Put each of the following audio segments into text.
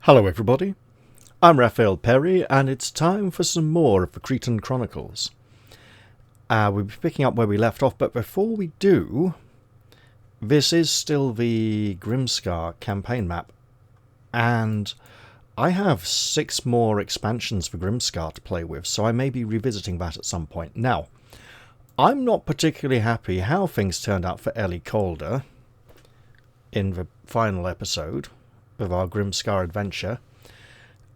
Hello everybody, I'm Raphael Perry and it's time for some more of the Cretan Chronicles. We'll be picking up where we left off, but before we do, this is still the Grimscar campaign map, and I have 6 more expansions for Grimscar to play with, so I may be revisiting that at some point. Now, I'm not particularly happy how things turned out for Ellie Calder in the final episode of our Grimscar adventure.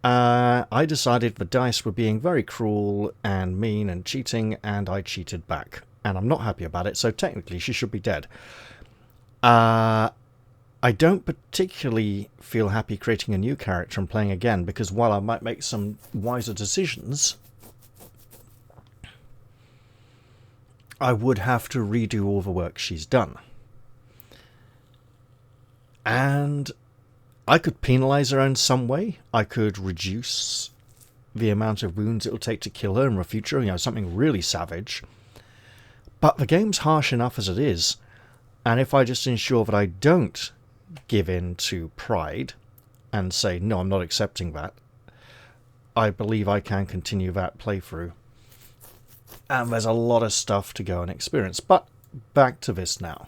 I decided the dice were being very cruel and mean and cheating, and I cheated back. And I'm not happy about it, so technically she should be dead. I don't particularly feel happy creating a new character and playing again, because while I might make some wiser decisions, I would have to redo all the work she's done. And I could penalise her in some way. I could reduce the amount of wounds it'll take to kill her in the future, something really savage. But the game's harsh enough as it is, and if I just ensure that I don't give in to pride and say, no, I'm not accepting that, I believe I can continue that playthrough. And there's a lot of stuff to go and experience. But back to this now.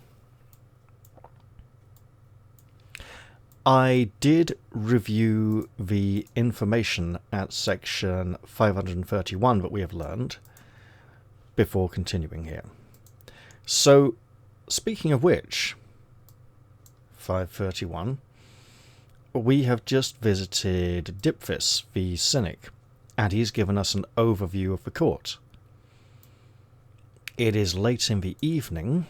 I did review the information at section 531 that we have learned before continuing here. So, speaking of which, 531, we have just visited Dipthus, the cynic, and he's given us an overview of the court. It is late in the evening,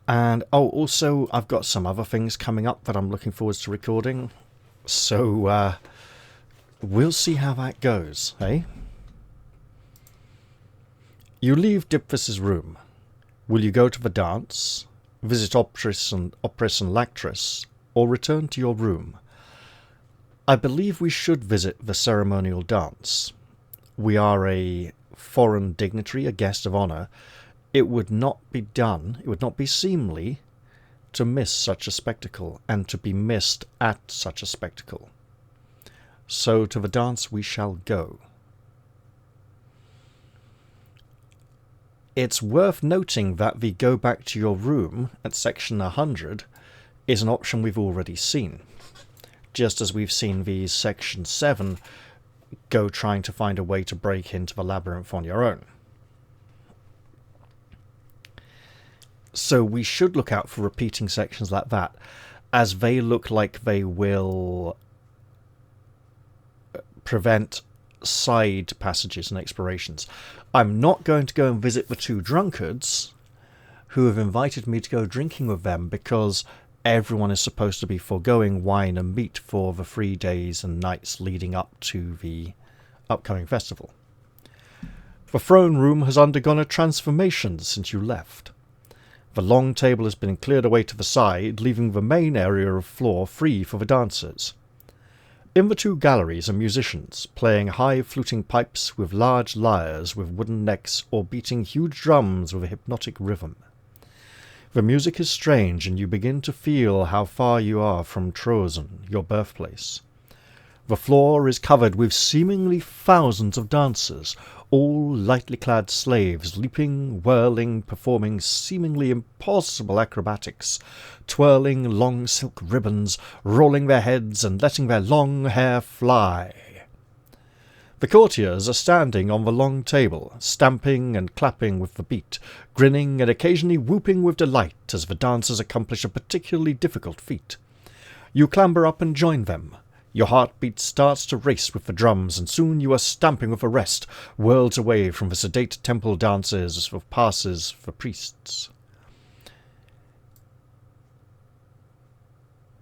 and also I've got some other things coming up that I'm looking forward to recording, so we'll see how that goes, eh? You leave Dipthus' room. Will you go to the dance, visit Opris and Lactris, or return to your room? I believe we should visit the ceremonial dance. We are a foreign dignitary, a guest of honour. It would not be seemly to miss such a spectacle, and to be missed at such a spectacle. So to the dance we shall go. It's worth noting that the go back to your room at section 100 is an option we've already seen, just as we've seen the section 7 go trying to find a way to break into the labyrinth on your own. So we should look out for repeating sections like that, as they look like they will prevent side passages and explorations. I'm not going to go and visit the 2 drunkards who have invited me to go drinking with them, because everyone is supposed to be foregoing wine and meat for the 3 days and nights leading up to the upcoming festival. The throne room has undergone a transformation since you left. The long table has been cleared away to the side, leaving the main area of floor free for the dancers. In the 2 galleries are musicians, playing high fluting pipes with large lyres with wooden necks, or beating huge drums with a hypnotic rhythm. The music is strange, and you begin to feel how far you are from Troezen, your birthplace. The floor is covered with seemingly thousands of dancers, all lightly clad slaves, leaping, whirling, performing seemingly impossible acrobatics, twirling long silk ribbons, rolling their heads and letting their long hair fly. The courtiers are standing on the long table, stamping and clapping with the beat, grinning and occasionally whooping with delight as the dancers accomplish a particularly difficult feat. You clamber up and join them. Your heartbeat starts to race with the drums, and soon you are stamping with the rest, worlds away from the sedate temple dances of passes for priests.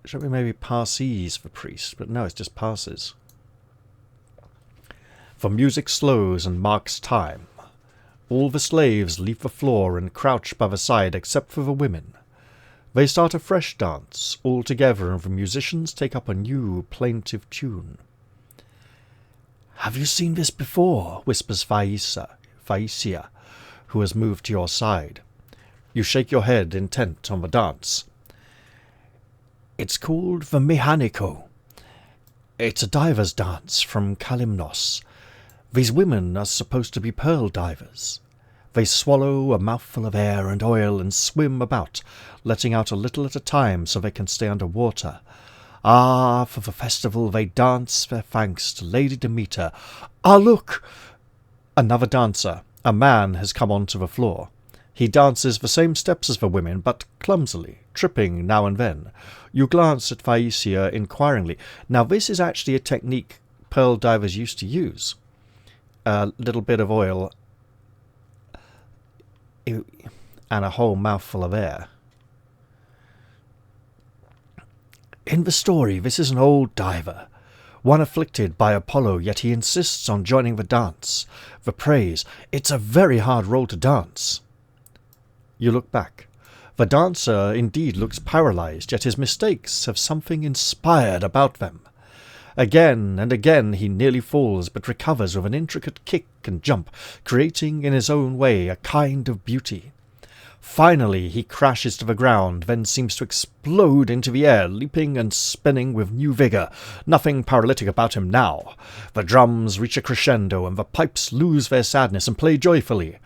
Should we maybe passes for priests? But no, it's just passes. The music slows and marks time. All the slaves leave the floor and crouch by the side except for the women. They start a fresh dance, all together, and the musicians take up a new, plaintive tune. "Have you seen this before?" whispers Phaecia, who has moved to your side. You shake your head, intent on the dance. It's called the Mechanico. It's a diver's dance from Kalymnos. These women are supposed to be pearl divers. They swallow a mouthful of air and oil and swim about, letting out a little at a time so they can stay under water. Ah, for the festival they dance their thanks to Lady Demeter. Ah, look! Another dancer, a man, has come onto the floor. He dances the same steps as the women, but clumsily, tripping now and then. You glance at Phaecia inquiringly. Now this is actually a technique pearl divers used to use. A little bit of oil and a whole mouthful of air. In the story, this is an old diver, one afflicted by Apollo, yet he insists on joining the dance. The praise, it's a very hard role to dance. You look back. The dancer indeed looks paralyzed, yet his mistakes have something inspired about them. Again and again he nearly falls, but recovers with an intricate kick and jump, creating in his own way a kind of beauty. Finally he crashes to the ground, then seems to explode into the air, leaping and spinning with new vigour. Nothing paralytic about him now. The drums reach a crescendo, and the pipes lose their sadness and play joyfully.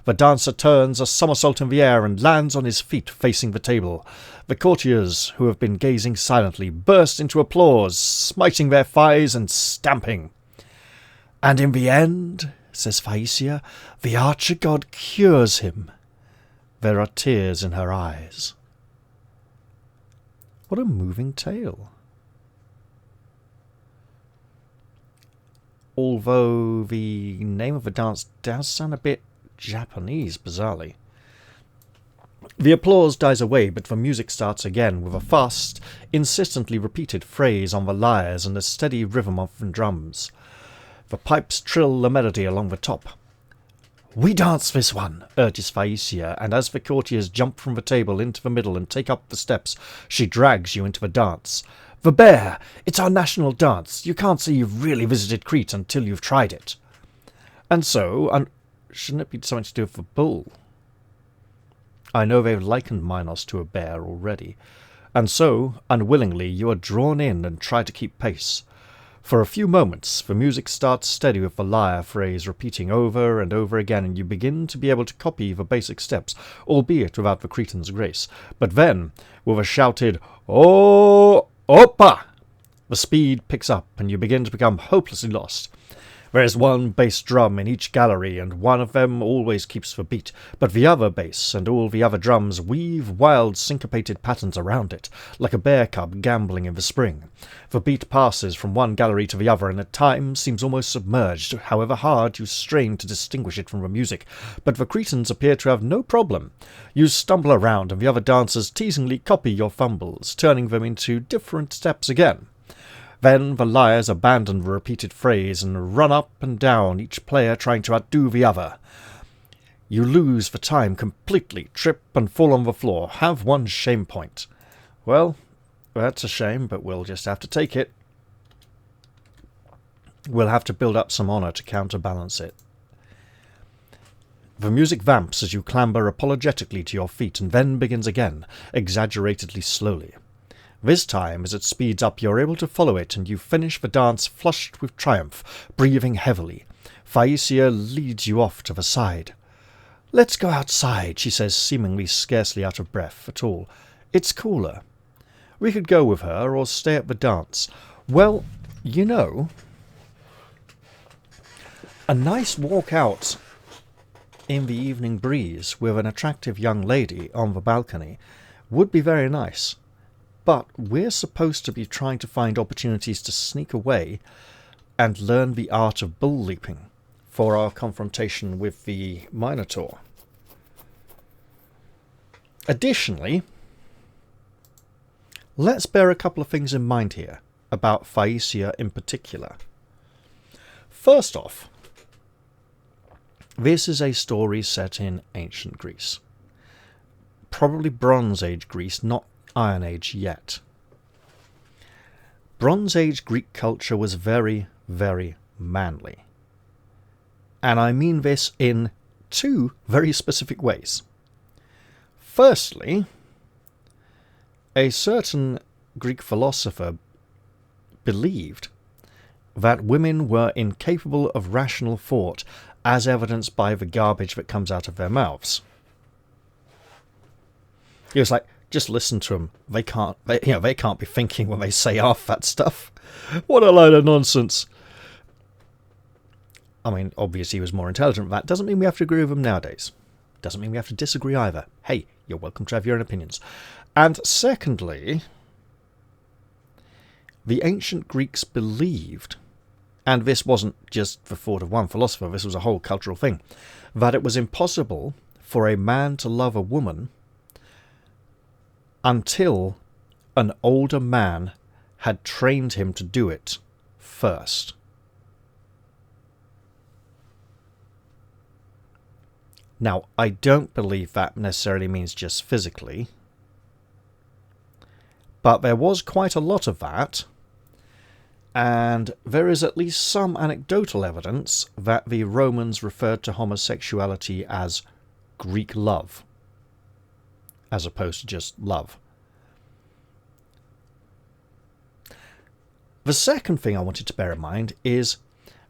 The dancer turns a somersault in the air and lands on his feet facing the table. The courtiers, who have been gazing silently, burst into applause, smiting their thighs and stamping. And in the end, says Phaecia, the archer-god cures him. There are tears in her eyes. What a moving tale. Although the name of the dance does sound a bit Japanese, bizarrely. The applause dies away, but the music starts again with a fast, insistently repeated phrase on the lyres and a steady rhythm of the drums. The pipes trill the melody along the top. "We dance this one," urges Phaecia, and as the courtiers jump from the table into the middle and take up the steps, she drags you into the dance. "The bear! It's our national dance. You can't say you've really visited Crete until you've tried it." And so, shouldn't it be something to do with the bull? I know they've likened Minos to a bear already. And so, unwillingly, you are drawn in and try to keep pace. For a few moments, the music starts steady with the lyre phrase repeating over and over again, and you begin to be able to copy the basic steps, albeit without the Cretan's grace. But then, with a shouted, "Oh, oppa!" the speed picks up, and you begin to become hopelessly lost. There is one bass drum in each gallery, and one of them always keeps the beat, but the other bass and all the other drums weave wild syncopated patterns around it, like a bear cub gambling in the spring. The beat passes from one gallery to the other, and at times seems almost submerged, however hard you strain to distinguish it from the music. But the Cretans appear to have no problem. You stumble around, and the other dancers teasingly copy your fumbles, turning them into different steps again. Then the lyres abandon the repeated phrase and run up and down, each player trying to outdo the other. You lose the time completely, trip and fall on the floor, have one shame point. Well, that's a shame, but we'll just have to take it. We'll have to build up some honour to counterbalance it. The music vamps as you clamber apologetically to your feet, and then begins again, exaggeratedly slowly. This time, as it speeds up, you're able to follow it, and you finish the dance flushed with triumph, breathing heavily. Phaecia leads you off to the side. "Let's go outside," she says, seemingly scarcely out of breath at all. "It's cooler." We could go with her, or stay at the dance. Well, you know, a nice walk out in the evening breeze with an attractive young lady on the balcony would be very nice. But we're supposed to be trying to find opportunities to sneak away and learn the art of bull leaping for our confrontation with the Minotaur. Additionally, let's bear a couple of things in mind here about Phaecia in particular. First off, this is a story set in ancient Greece. Probably Bronze Age Greece, not Iron Age yet. Bronze Age Greek culture was very, very manly. And I mean this in two very specific ways. Firstly, a certain Greek philosopher believed that women were incapable of rational thought, as evidenced by the garbage that comes out of their mouths. He was like, just listen to them. They can't be thinking when they say half that stuff. What a load of nonsense. I mean, obviously he was more intelligent than that. Doesn't mean we have to agree with him nowadays. Doesn't mean we have to disagree either. Hey, you're welcome to have your own opinions. And secondly, the ancient Greeks believed, and this wasn't just the thought of one philosopher, this was a whole cultural thing, that it was impossible for a man to love a woman until an older man had trained him to do it first. Now, I don't believe that necessarily means just physically, but there was quite a lot of that, and there is at least some anecdotal evidence that the Romans referred to homosexuality as Greek love, as opposed to just love. The second thing I wanted to bear in mind is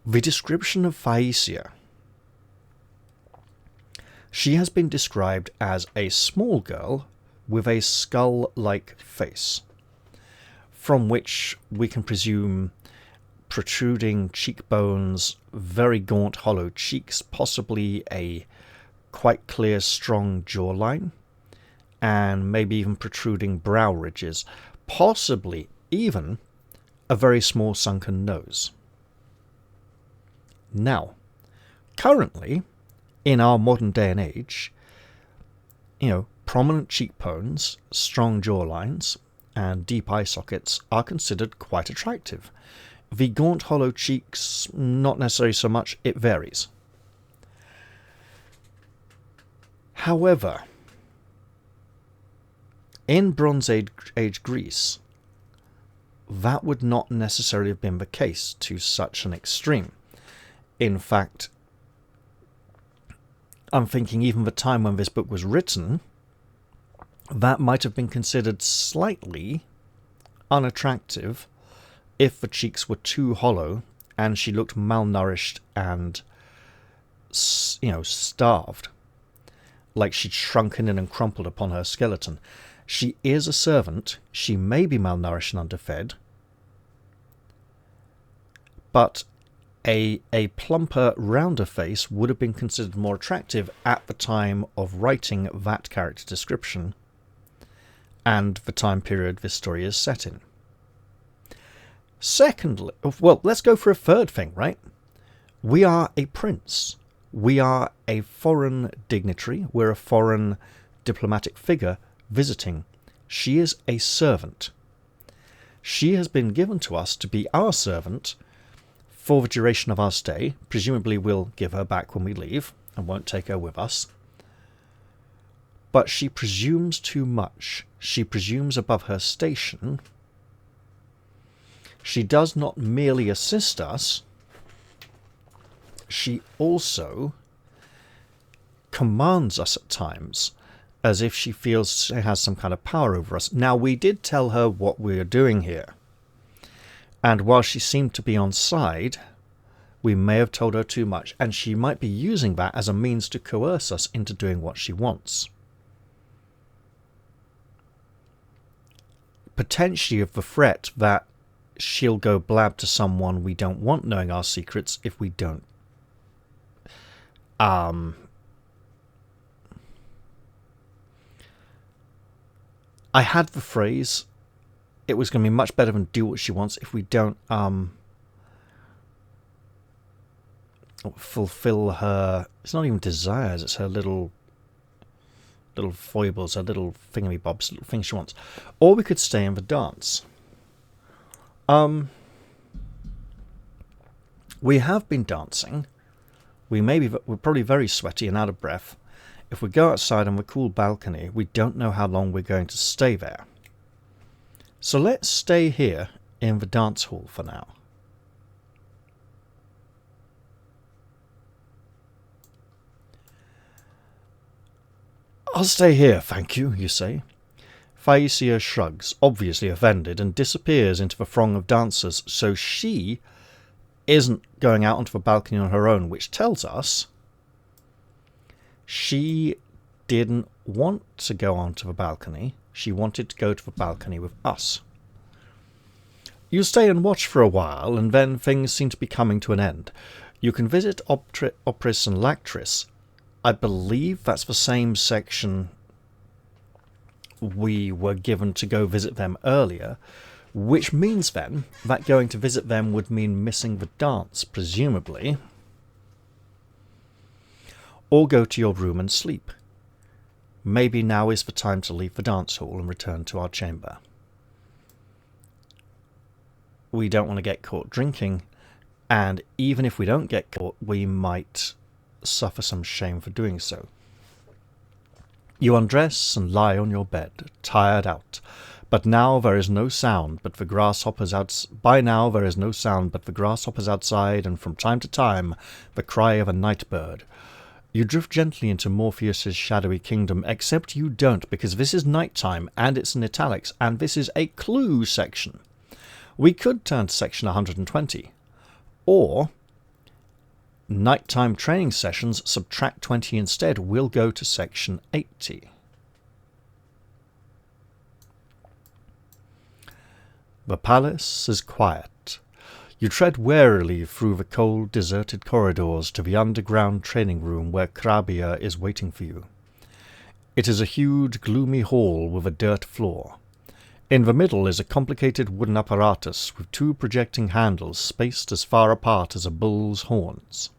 the description of Thaisa. She has been described as a small girl with a skull-like face, from which we can presume protruding cheekbones, very gaunt hollow cheeks, possibly a quite clear strong jawline, and maybe even protruding brow ridges, possibly even a very small sunken nose. Now, currently, in our modern day and age, prominent cheekbones, strong jawlines, and deep eye sockets are considered quite attractive. The gaunt hollow cheeks, not necessarily so much, it varies. However, in Bronze Age Greece, that would not necessarily have been the case to such an extreme. In fact, I'm thinking even the time when this book was written, that might have been considered slightly unattractive if the cheeks were too hollow and she looked malnourished and, starved, like she'd shrunken in and crumpled upon her skeleton. She is a servant. She may be malnourished and underfed, but a plumper, rounder face would have been considered more attractive at the time of writing that character description and the time period this story is set in. Secondly, well, let's go for a third thing, right? We are a prince. We are a foreign dignitary. We're a foreign diplomatic figure visiting. She is a servant. She has been given to us to be our servant for the duration of our stay. Presumably we'll give her back when we leave and won't take her with us. But she presumes too much. She presumes above her station. She does not merely assist us, she also commands us at times, as if she feels she has some kind of power over us. Now, we did tell her what we are doing here, and while she seemed to be on side, we may have told her too much, and she might be using that as a means to coerce us into doing what she wants. Potentially of the threat that she'll go blab to someone we don't want knowing our secrets if we don't. I had the phrase, it was going to be much better than do what she wants if we don't fulfill her, it's not even desires, it's her little foibles, her little thingamybobs, little things she wants. Or we could stay in the dance. We have been dancing. We're probably very sweaty and out of breath. If we go outside on the cool balcony, we don't know how long we're going to stay there. So let's stay here in the dance hall for now. I'll stay here, thank you, you say. Phaecia shrugs, obviously offended, and disappears into the throng of dancers, so she isn't going out onto the balcony on her own, which tells us she didn't want to go onto the balcony. She wanted to go to the balcony with us. You stay and watch for a while, and then things seem to be coming to an end. You can visit Opris and Lactris. I believe that's the same section we were given to go visit them earlier, which means then that going to visit them would mean missing the dance, presumably. Or go to your room and sleep. Maybe now is the time to leave the dance hall and return to our chamber. We don't want to get caught drinking, and even if we don't get caught, we might suffer some shame for doing so. You undress and lie on your bed, tired out. But now there is no sound but the grasshoppers outside, and from time to time the cry of a night bird. You drift gently into Morpheus's shadowy kingdom, except you don't, because this is night time, and it's in italics, and this is a clue section. We could turn to section 120, or nighttime training sessions, subtract 20 instead. We'll go to section 80. The palace is quiet. You tread warily through the cold, deserted corridors to the underground training room where Crabia is waiting for you. It is a huge, gloomy hall with a dirt floor. In the middle is a complicated wooden apparatus with two projecting handles spaced as far apart as a bull's horns.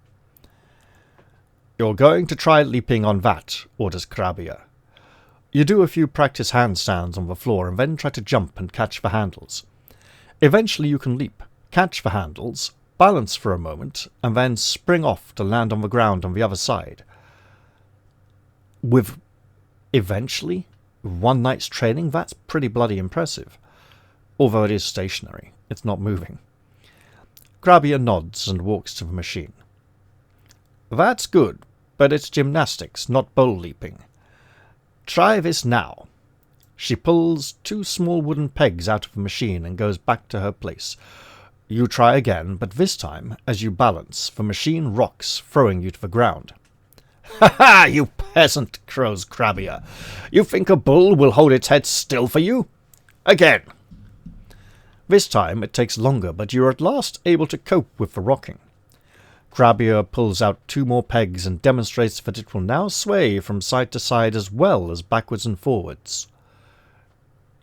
"You're going to try leaping on that," orders Crabia. You do a few practice handstands on the floor and then try to jump and catch the handles. Eventually you can leap, catch the handles, balance for a moment, and then spring off to land on the ground on the other side. With eventually one night's training, that's pretty bloody impressive. Although it is stationary, it's not moving. Crabia nods and walks to the machine. "That's good, but it's gymnastics, not bowl leaping. Try this now." She pulls two small wooden pegs out of the machine and goes back to her place. You try again, but this time, as you balance, the machine rocks, throwing you to the ground. "Ha ha, you peasant," crows Crabia. "You think a bull will hold its head still for you? Again." This time it takes longer, but you are at last able to cope with the rocking. Crabia pulls out two more pegs and demonstrates that it will now sway from side to side as well as backwards and forwards.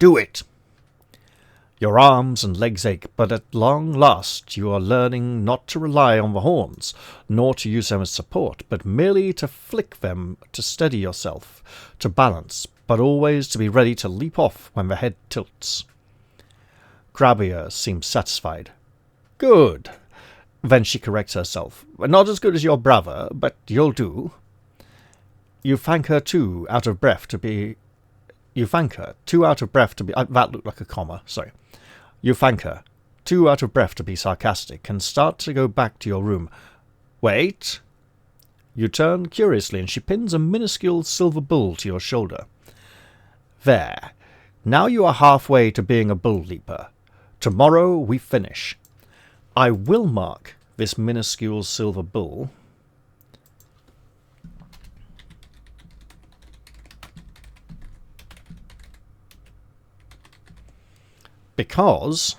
"Do it." Your arms and legs ache, but at long last you are learning not to rely on the horns, nor to use them as support, but merely to flick them to steady yourself, to balance, but always to be ready to leap off when the head tilts. Crabia seems satisfied. "Good." Then she corrects herself. "Not as good as your brother, but you'll do." You thank her too, out of breath to be... that looked like a comma, sorry. You thank her, too out of breath to be sarcastic, and start to go back to your room. "Wait." You turn curiously, and she pins a minuscule silver bull to your shoulder. "There. Now you are halfway to being a bull leaper. Tomorrow we finish. I will mark this minuscule silver bull because...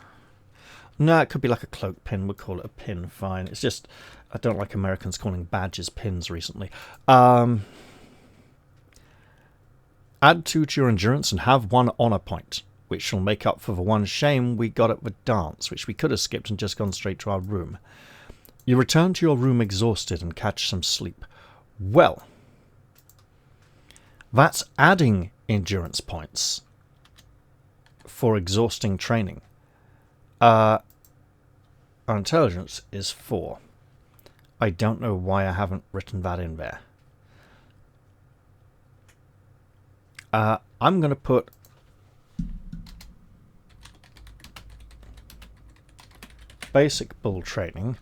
No, it could be like a cloak pin. We'll call it a pin, fine. It's just, I don't like Americans calling badges pins recently. Add 2 to your endurance and have 1 honor point, which will make up for the 1 shame we got at the dance, which we could have skipped and just gone straight to our room. You return to your room exhausted and catch some sleep. Well, that's adding endurance points for exhausting training. Our intelligence is 4. I don't know why I haven't written that in there. I'm going to put basic bull training,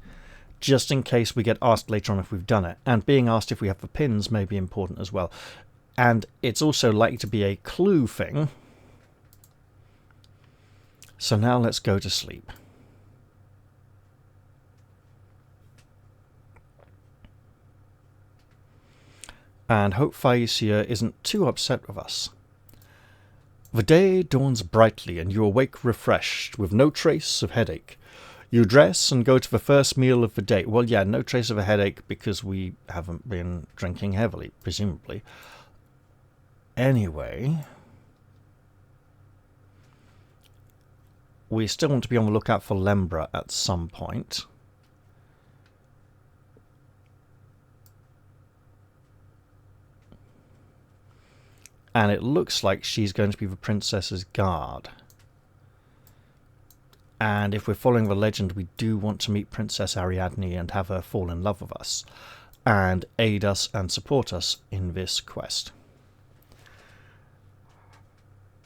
just in case we get asked later on if we've done it. And being asked if we have the pins may be important as well. And it's also likely to be a clue thing. So now let's go to sleep. And hope Phaecia isn't too upset with us. The day dawns brightly, and you awake refreshed, with no trace of headache. You dress and go to the first meal of the day. Well, yeah, no trace of a headache because we haven't been drinking heavily, presumably. Anyway, we still want to be on the lookout for Lembra at some point. And it looks like she's going to be the princess's guard. And if we're following the legend, we do want to meet Princess Ariadne and have her fall in love with us, and aid us and support us in this quest.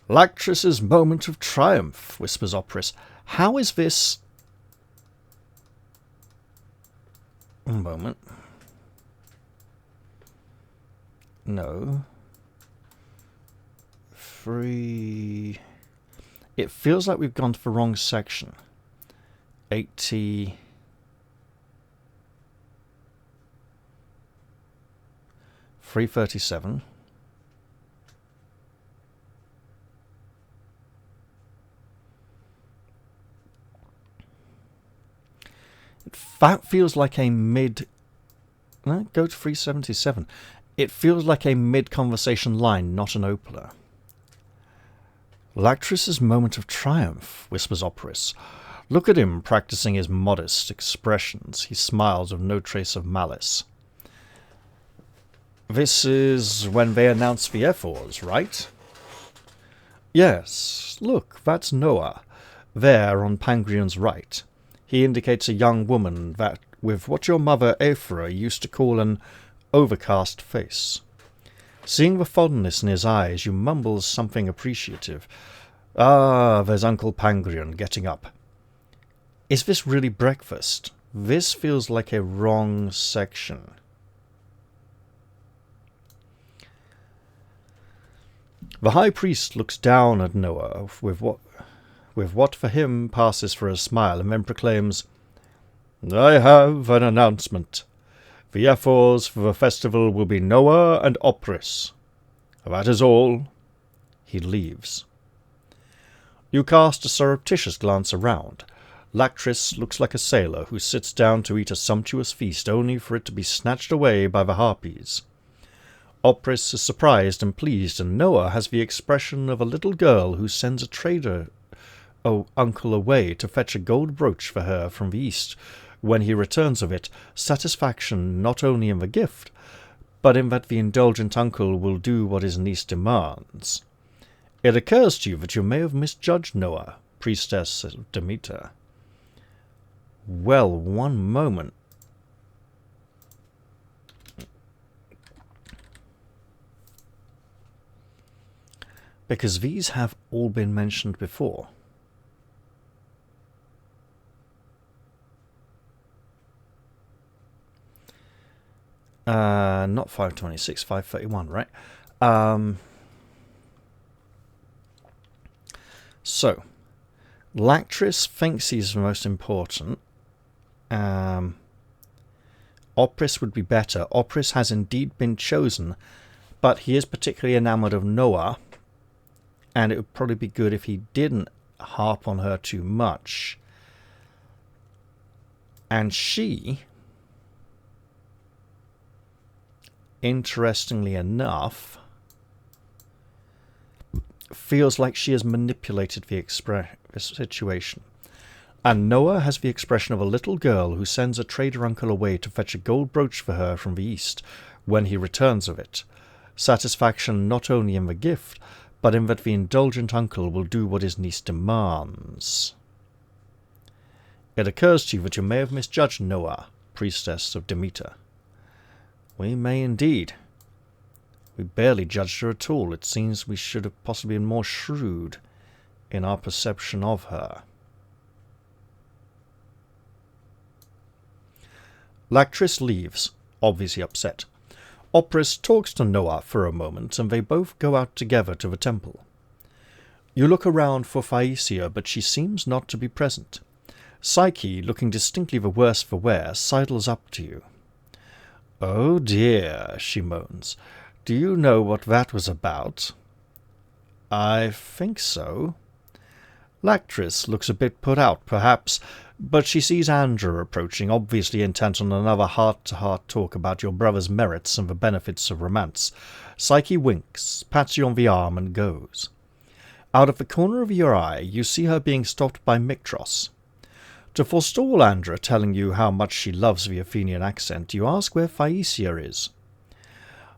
Lactris's moment of triumph, whispers Opris. How is this... One moment. No. Free... It feels like we've gone to the wrong section. 80... 337. That feels like a mid... No, go to 377. It feels like a mid-conversation line, not an opener. Lactris's moment of triumph, whispers Opris. Look at him practicing his modest expressions. He smiles with no trace of malice. This is when they announce the Ephors, right? Yes. Look, that's Noah. There, on Pangrion's right. He indicates a young woman that, with what your mother Aphra used to call an overcast face. Seeing the fondness in his eyes, you mumble something appreciative. Ah, there's Uncle Pangrion getting up. Is this really breakfast? This feels like a wrong section. The high priest looks down at Noah with what for him passes for a smile, and then proclaims, I have an announcement. The Ephors for the festival will be Noah and Opris. That is all. He leaves. You cast a surreptitious glance around. Lactris looks like a sailor who sits down to eat a sumptuous feast only for it to be snatched away by the harpies. Opris is surprised and pleased, and Noah has the expression of a little girl who sends a trader uncle away to fetch a gold brooch for her from the east. When he returns of it, satisfaction not only in the gift, but in that the indulgent uncle will do what his niece demands. It occurs to you that you may have misjudged Noah, priestess of Demeter. Well, one moment. Because these have all been mentioned before. Not 526, 531, right? So, Lactris thinks he's the most important. Opris would be better. Opris has indeed been chosen, but he is particularly enamoured of Noah, and it would probably be good if he didn't harp on her too much. And she, interestingly enough, feels like she has manipulated the situation. And Noah has the expression of a little girl who sends a trader uncle away to fetch a gold brooch for her from the east when he returns of it. Satisfaction not only in the gift, but in that the indulgent uncle will do what his niece demands. It occurs to you that you may have misjudged Noah, priestess of Demeter. We may indeed. We barely judged her at all. It seems we should have possibly been more shrewd in our perception of her. Lactris leaves, obviously upset. Opris talks to Noah for a moment, and they both go out together to the temple. You look around for Phaecia, but she seems not to be present. Psyche, looking distinctly the worse for wear, sidles up to you. "Oh dear," she moans. "Do you know what that was about?" "I think so." Lactris looks a bit put out, perhaps, but she sees Andra approaching, obviously intent on another heart-to-heart talk about your brother's merits and the benefits of romance. Psyche winks, pats you on the arm, and goes. Out of the corner of your eye, you see her being stopped by Mictros. To forestall Andra telling you how much she loves the Athenian accent, you ask where Phaecia is.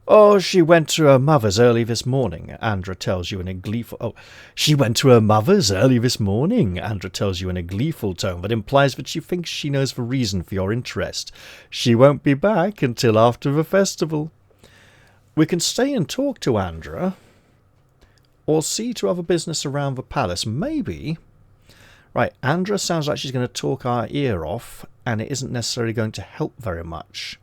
"Oh, she went to her mother's early this morning," Andra tells you in a gleeful... "Oh, she went to her mother's early this morning," Andra tells you in a gleeful tone that implies that she thinks she knows the reason for your interest. "She won't be back until after the festival." We can stay and talk to Andra, or see to other business around the palace. Maybe. Right, Andra sounds like she's going to talk our ear off, and it isn't necessarily going to help very much.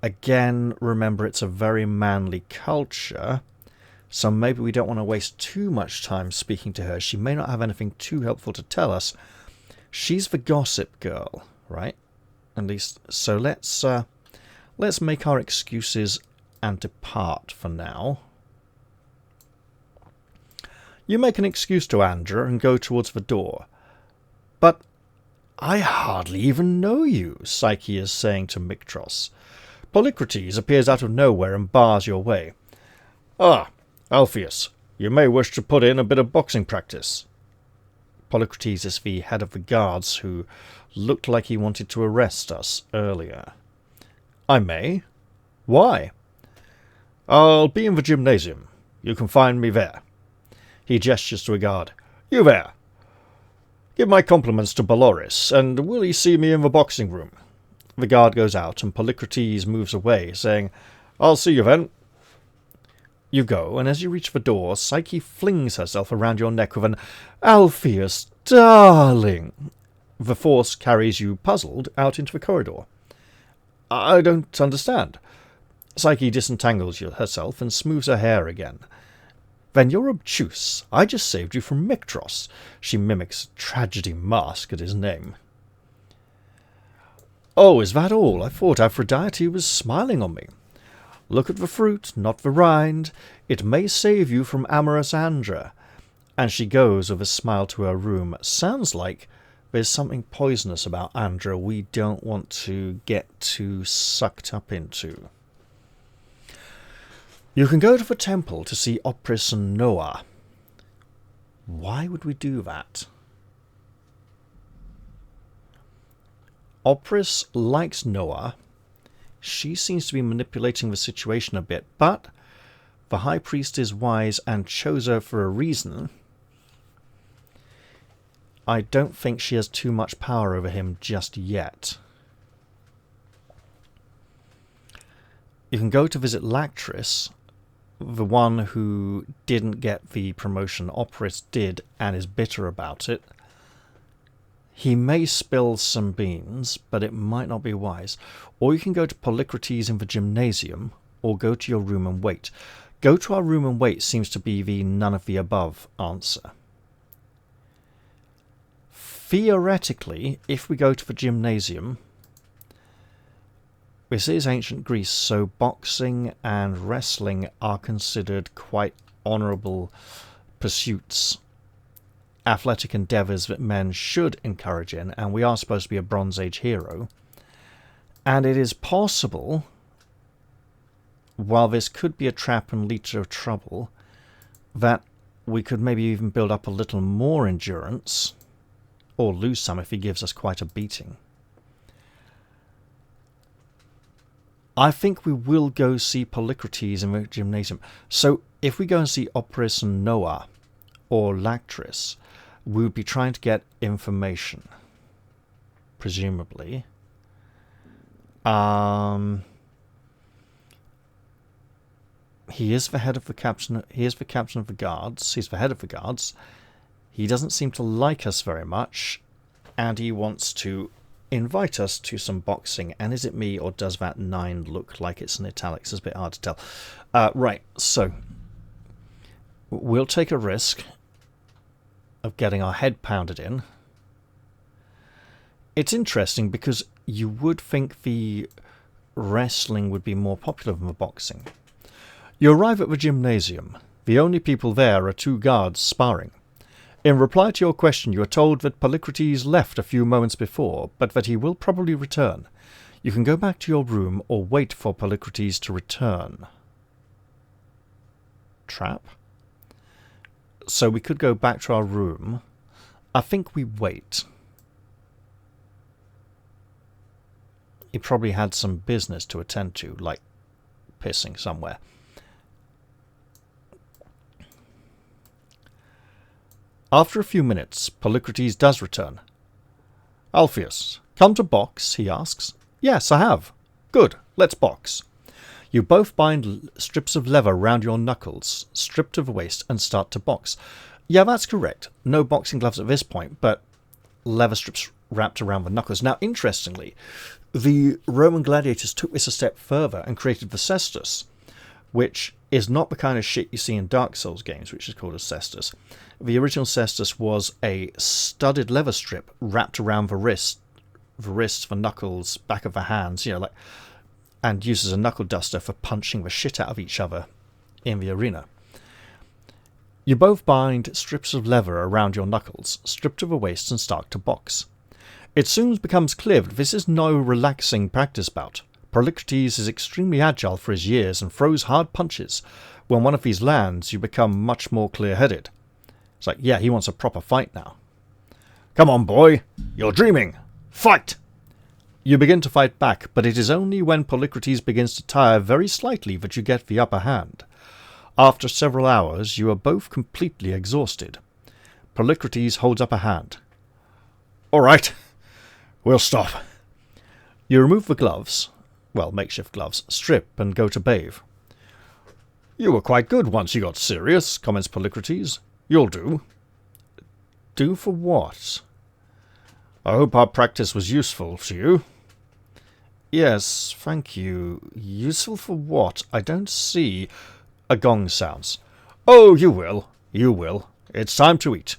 Again, remember, it's a very manly culture, so maybe we don't want to waste too much time speaking to her. She may not have anything too helpful to tell us. She's the gossip girl, right? At least, so let's make our excuses and depart for now. You make an excuse to Andra and go towards the door. "But I hardly even know you," Psyche is saying to Mictros. Polycrates appears out of nowhere and bars your way. "Ah, Altheus, you may wish to put in a bit of boxing practice." Polycrates is the head of the guards who looked like he wanted to arrest us earlier. "I may. Why?" "I'll be in the gymnasium. You can find me there." He gestures to a guard. "You there! Give my compliments to Baloris, and will he see me in the boxing room?" The guard goes out, and Polycrates moves away, saying, "I'll see you then." You go, and as you reach the door, Psyche flings herself around your neck with an "Altheus, darling!" The force carries you, puzzled, out into the corridor. "I don't understand." Psyche disentangles herself and smooths her hair again. "Then you're obtuse. I just saved you from Mictros." She mimics a tragedy mask at his name. "Oh, is that all? I thought Aphrodite was smiling on me." "Look at the fruit, not the rind. It may save you from amorous Andra." And she goes with a smile to her room. Sounds like there's something poisonous about Andra we don't want to get too sucked up into. You can go to the temple to see Opris and Noah. Why would we do that? Opris likes Noah. She seems to be manipulating the situation a bit, but the High Priest is wise and chose her for a reason. I don't think she has too much power over him just yet. You can go to visit Lactris, the one who didn't get the promotion Opris did and is bitter about it. He may spill some beans, but it might not be wise. Or you can go to Polycrates in the gymnasium, or go to your room and wait. Go to our room and wait seems to be the none of the above answer. Theoretically, if we go to the gymnasium, this is ancient Greece, so boxing and wrestling are considered quite honourable pursuits, athletic endeavours that men should encourage in, and we are supposed to be a Bronze Age hero. And it is possible, while this could be a trap and lead to trouble, that we could maybe even build up a little more endurance, or lose some if he gives us quite a beating. I think we will go see Polycrates in the gymnasium. So if we go and see Opris and Noah, or Lactris, we would be trying to get information, presumably. He is the head of the captain. He is the captain of the guards. He's the head of the guards. He doesn't seem to like us very much, and he wants to invite us to some boxing. And is it me, or does that 9 look like it's in italics? It's a bit hard to tell. Right, so we'll take a risk of getting our head pounded in. It's interesting because you would think the wrestling would be more popular than the boxing. You arrive at the gymnasium. The only people there are two guards sparring. In reply to your question, you are told that Polycrates left a few moments before, but that he will probably return. You can go back to your room or wait for Polycrates to return. Trap? So we could go back to our room. I think we wait. He probably had some business to attend to, like pissing somewhere. After a few minutes, Polycrates does return. Altheus, come to box, he asks. Yes, I have. Good, let's box. You both bind strips of leather round your knuckles, stripped to the waist, and start to box. Yeah, that's correct. No boxing gloves at this point, but leather strips wrapped around the knuckles. Now, interestingly, the Roman gladiators took this a step further and created the cestus, which is not the kind of shit you see in Dark Souls games, which is called a cestus. The original cestus was a studded leather strip wrapped around the wrists, the knuckles, back of the hands, and used as a knuckle duster for punching the shit out of each other in the arena. You both bind strips of leather around your knuckles, strip to the waist, and start to box. It soon becomes clear that this is no relaxing practice bout. Polycrates is extremely agile for his years and throws hard punches. When one of these lands, you become much more clear-headed. It's like, yeah, he wants a proper fight now. Come on, boy. You're dreaming. Fight! You begin to fight back, but it is only when Polycrates begins to tire very slightly that you get the upper hand. After several hours, you are both completely exhausted. Polycrates holds up a hand. All right, we'll stop. You remove the gloves, well, makeshift gloves, strip and go to bathe. You were quite good once you got serious, comments Polycrates. You'll do. Do for what? I hope our practice was useful to you. Yes, thank you. Useful for what? I don't see. A gong sounds. Oh, you will. You will. It's time to eat.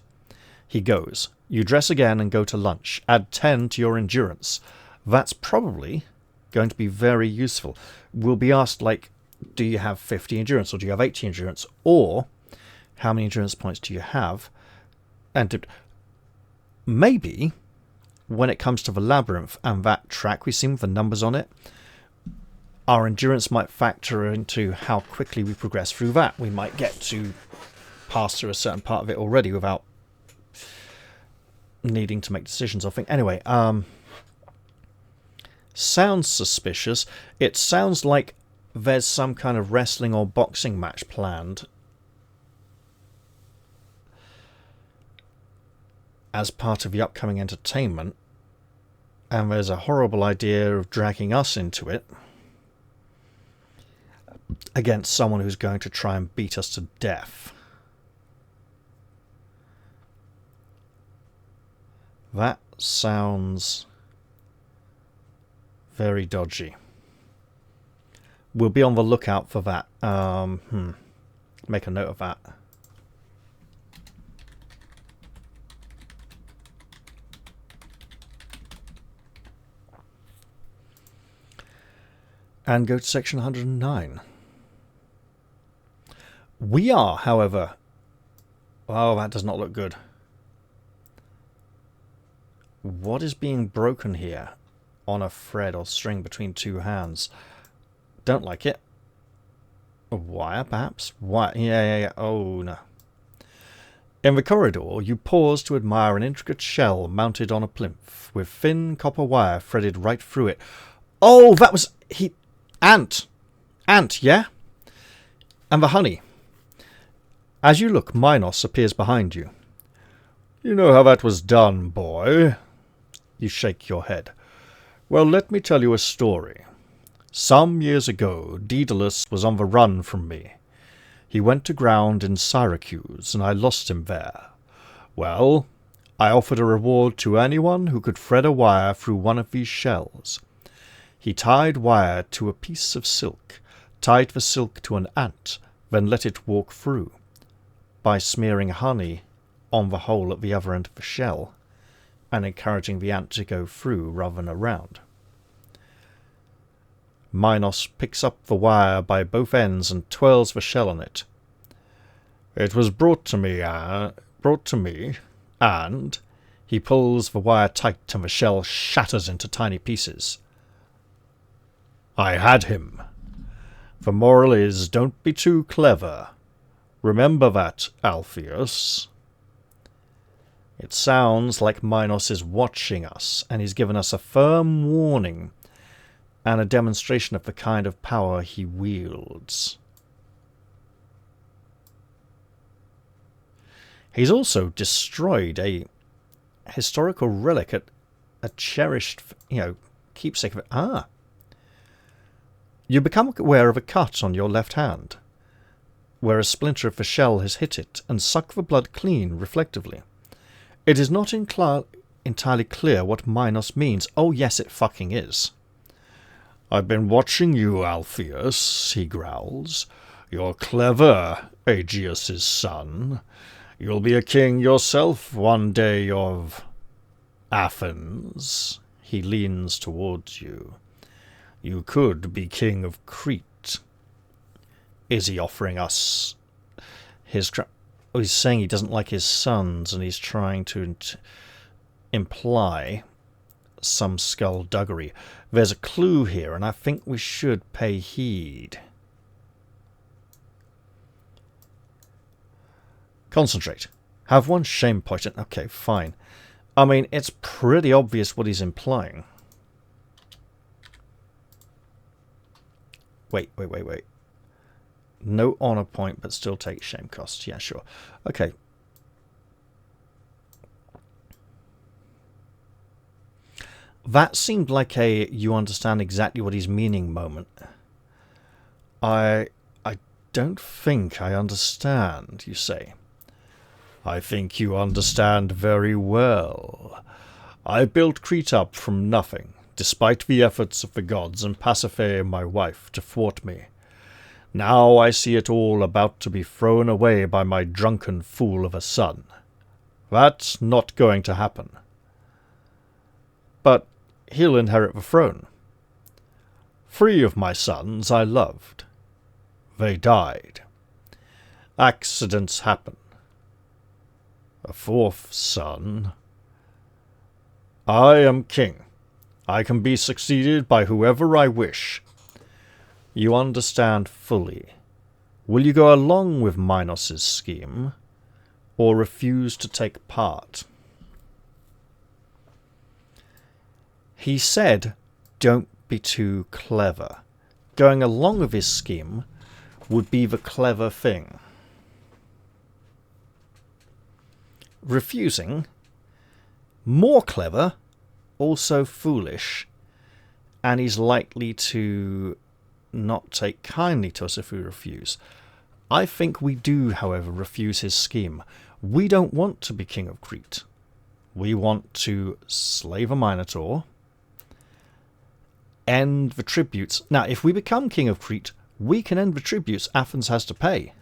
He goes. You dress again and go to lunch. Add 10 to your endurance. That's probably going to be very useful. We'll be asked, like, do you have 50 endurance or do you have 80 endurance? Or how many endurance points do you have? And maybe when it comes to the labyrinth and that track we've seen with the numbers on it, our endurance might factor into how quickly we progress through that. We might get to pass through a certain part of it already without needing to make decisions, I think. Anyway, sounds suspicious. It sounds like there's some kind of wrestling or boxing match planned as part of the upcoming entertainment, and there's a horrible idea of dragging us into it against someone who's going to try and beat us to death. That sounds very dodgy. We'll be on the lookout for that. Make a note of that. And go to section 109. We are, however... Oh, that does not look good. What is being broken here on a thread or string between two hands? Don't like it. A wire, perhaps? Wire. Yeah. Oh, no. In the corridor, you pause to admire an intricate shell mounted on a plinth, with thin copper wire threaded right through it. Oh, that was... Ant, yeah? And the honey. As you look, Minos appears behind you. You know how that was done, boy? You shake your head. Well, let me tell you a story. Some years ago, Daedalus was on the run from me. He went to ground in Syracuse, and I lost him there. Well, I offered a reward to anyone who could thread a wire through one of these shells. He tied wire to a piece of silk, tied the silk to an ant, then let it walk through. by smearing honey on the hole at the other end of the shell and encouraging the ant to go through rather than around. Minos picks up the wire by both ends and twirls the shell on it. It was brought to me, and he pulls the wire tight and the shell shatters into tiny pieces. I had him. The moral is, don't be too clever. Remember that, Altheus. It sounds like Minos is watching us, and he's given us a firm warning and a demonstration of the kind of power he wields. He's also destroyed a historical relic, a cherished, keepsake of it. You become aware of a cut on your left hand, where a splinter of the shell has hit it and sucked the blood clean reflectively. It is not entirely clear what Minos means. Oh yes, it fucking is. I've been watching you, Altheus, he growls. You're clever, Aegeus' son. You'll be a king yourself one day of Athens. He leans towards you. You could be king of Crete. Is he offering us his... he's saying he doesn't like his sons, and he's trying to imply some skullduggery. There's a clue here, and I think we should pay heed. Concentrate. Have one shame point. Okay, fine. I mean, it's pretty obvious what he's implying. Wait. No honor point, but still take shame costs. Yeah, sure. Okay. That seemed like a you understand exactly what he's meaning moment. I don't think I understand, you say. I think you understand very well. I built Crete up from nothing, despite the efforts of the gods and Pasiphae, my wife, to thwart me. Now I see it all about to be thrown away by my drunken fool of a son. That's not going to happen. But he'll inherit the throne. 3 of my sons I loved. They died. Accidents happen. A 4th son. I am king. I can be succeeded by whoever I wish. You understand fully. Will you go along with Minos' scheme, or refuse to take part? He said, don't be too clever. Going along with his scheme would be the clever thing. Refusing, more clever, also foolish, and he's likely to not take kindly to us if we refuse. I think we do, however, refuse his scheme. We don't want to be king of Crete. We want to slay the Minotaur, end the tributes. Now, if we become king of Crete, we can end the tributes Athens has to pay.